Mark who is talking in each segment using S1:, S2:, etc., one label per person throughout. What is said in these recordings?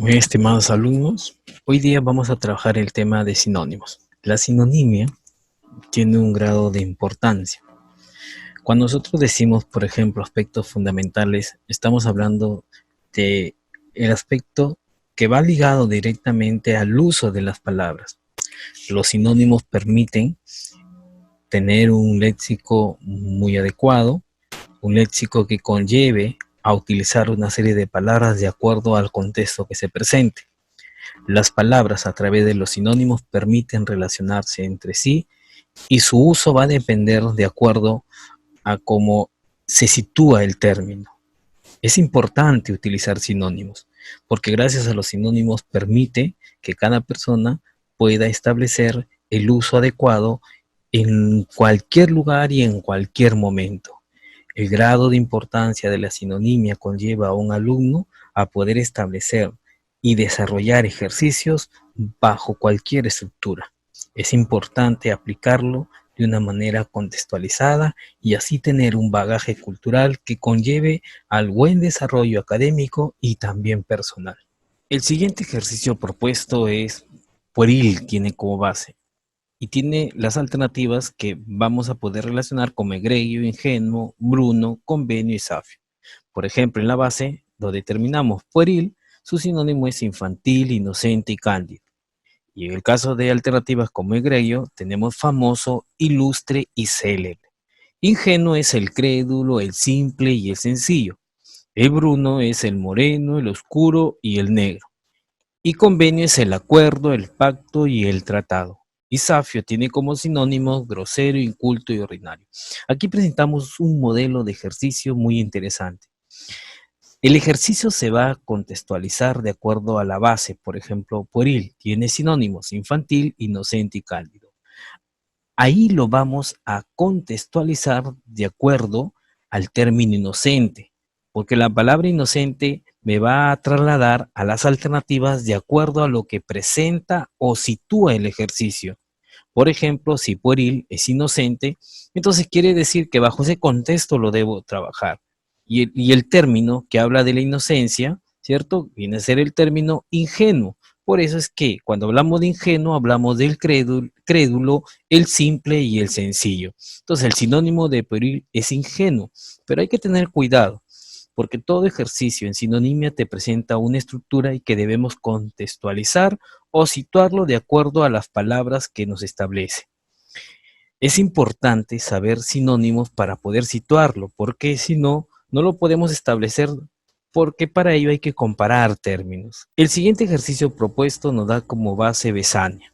S1: Muy estimados alumnos, hoy día vamos a trabajar el tema de sinónimos. La sinonimia tiene un grado de importancia. Cuando nosotros decimos, por ejemplo, aspectos fundamentales, estamos hablando de el aspecto que va ligado directamente al uso de las palabras. Los sinónimos permiten tener un léxico muy adecuado, un léxico que conlleve a utilizar una serie de palabras de acuerdo al contexto que se presente. Las palabras a través de los sinónimos permiten relacionarse entre sí y su uso va a depender de acuerdo a cómo se sitúa el término. Es importante utilizar sinónimos porque gracias a los sinónimos permite que cada persona pueda establecer el uso adecuado en cualquier lugar y en cualquier momento. El grado de importancia de la sinonimia conlleva a un alumno a poder establecer y desarrollar ejercicios bajo cualquier estructura. Es importante aplicarlo de una manera contextualizada y así tener un bagaje cultural que conlleve al buen desarrollo académico y también personal. El siguiente ejercicio propuesto es pueril, tiene como base y tiene las alternativas que vamos a poder relacionar como egregio, ingenuo, bruno, convenio y safio. Por ejemplo, en la base, donde terminamos pueril, su sinónimo es infantil, inocente y cándido. Y en el caso de alternativas como egregio, tenemos famoso, ilustre y célebre. Ingenuo es el crédulo, el simple y el sencillo. El bruno es el moreno, el oscuro y el negro. Y convenio es el acuerdo, el pacto y el tratado. Y safio tiene como sinónimos grosero, inculto y ordinario. Aquí presentamos un modelo de ejercicio muy interesante. El ejercicio se va a contextualizar de acuerdo a la base, por ejemplo, pueril, tiene sinónimos infantil, inocente y cándido. Ahí lo vamos a contextualizar de acuerdo al término inocente, porque la palabra inocente me va a trasladar a las alternativas de acuerdo a lo que presenta o sitúa el ejercicio. Por ejemplo, si pueril es inocente, entonces quiere decir que bajo ese contexto lo debo trabajar. Y el término que habla de la inocencia, ¿cierto? Viene a ser el término ingenuo. Por eso es que cuando hablamos de ingenuo, hablamos del crédulo, el simple y el sencillo. Entonces, el sinónimo de pueril es ingenuo, pero hay que tener cuidado, porque todo ejercicio en sinonimia te presenta una estructura y que debemos contextualizar o situarlo de acuerdo a las palabras que nos establece. Es importante saber sinónimos para poder situarlo, porque si no, no lo podemos establecer porque para ello hay que comparar términos. El siguiente ejercicio propuesto nos da como base Besania.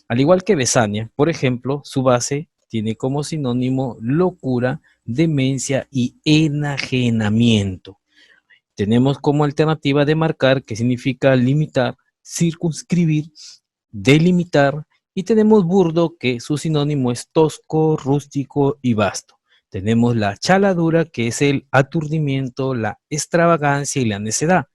S1: Al igual que Besania, por ejemplo, su base tiene como sinónimo locura, demencia y enajenamiento. Tenemos como alternativa demarcar, que significa limitar, circunscribir, delimitar, y tenemos burdo, que su sinónimo es tosco, rústico y vasto. Tenemos la chaladura, que es el aturdimiento, la extravagancia y la necedad.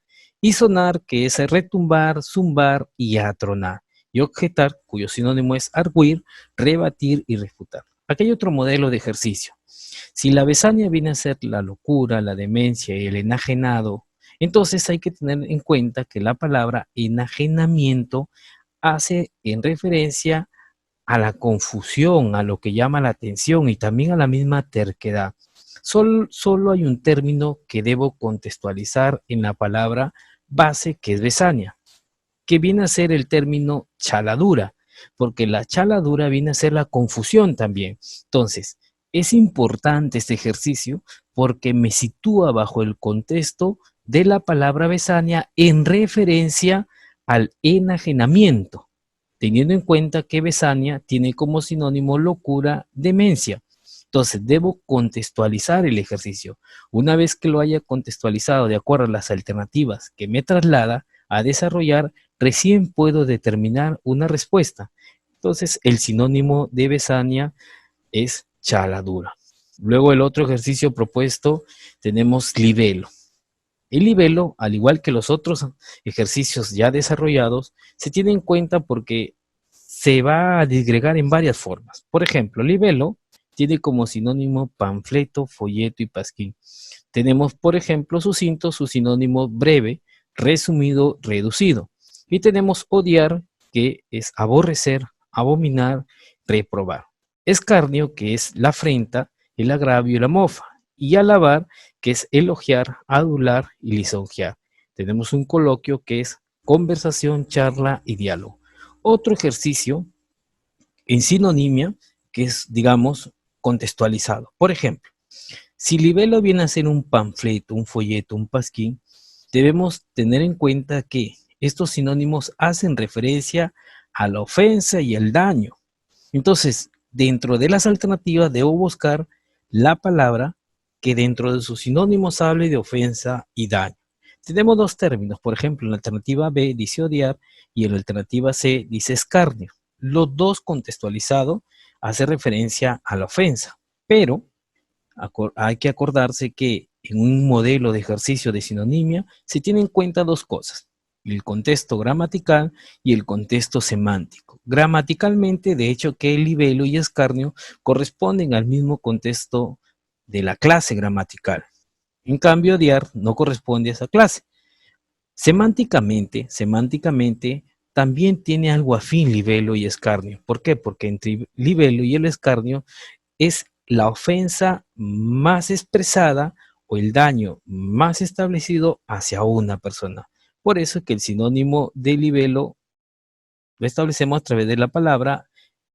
S1: Y sonar, que es el retumbar, zumbar y atronar. Y objetar, cuyo sinónimo es arguir, rebatir y refutar. Aquí hay otro modelo de ejercicio. Si la besania viene a ser la locura, la demencia y el enajenado, entonces hay que tener en cuenta que la palabra enajenamiento hace en referencia a la confusión, a lo que llama la atención y también a la misma terquedad. Solo hay un término que debo contextualizar en la palabra base, que es besania, que viene a ser el término chaladura, porque la chaladura viene a ser la confusión también. Entonces, es importante este ejercicio porque me sitúa bajo el contexto de la palabra besania en referencia al enajenamiento, teniendo en cuenta que besania tiene como sinónimo locura, demencia. Entonces, debo contextualizar el ejercicio. Una vez que lo haya contextualizado de acuerdo a las alternativas que me traslada a desarrollar, recién puedo determinar una respuesta. Entonces, el sinónimo de besania es chaladura. Luego, el otro ejercicio propuesto, tenemos libelo. El libelo, al igual que los otros ejercicios ya desarrollados, se tiene en cuenta porque se va a disgregar en varias formas. Por ejemplo, libelo tiene como sinónimo panfleto, folleto y pasquín. Tenemos, por ejemplo, sucinto, su sinónimo breve, resumido, reducido. Y tenemos odiar, que es aborrecer, abominar, reprobar. Escarnio, que es la afrenta, el agravio y la mofa. Y alabar, que es elogiar, adular y lisonjear. Tenemos un coloquio que es conversación, charla y diálogo. Otro ejercicio en sinonimia, que es, digamos, contextualizado. Por ejemplo, si libelo viene a ser un panfleto, un folleto, un pasquín, debemos tener en cuenta que estos sinónimos hacen referencia a la ofensa y el daño. Entonces, dentro de las alternativas debo buscar la palabra que dentro de sus sinónimos hable de ofensa y daño. Tenemos dos términos, por ejemplo, en la alternativa B dice odiar y en la alternativa C dice escarnio. Los dos contextualizados hacen referencia a la ofensa, pero hay que acordarse que en un modelo de ejercicio de sinonimia se tienen en cuenta dos cosas: el contexto gramatical y el contexto semántico. Gramaticalmente, de hecho, que el libelo y escarnio corresponden al mismo contexto de la clase gramatical. En cambio, odiar no corresponde a esa clase. Semánticamente también tiene algo afín libelo y escarnio. ¿Por qué? Porque entre libelo y el escarnio es la ofensa más expresada o el daño más establecido hacia una persona. Por eso es que el sinónimo de libelo lo establecemos a través de la palabra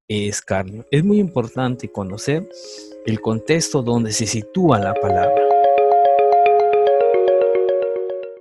S1: escarnio. Es muy importante conocer el contexto donde se sitúa la palabra.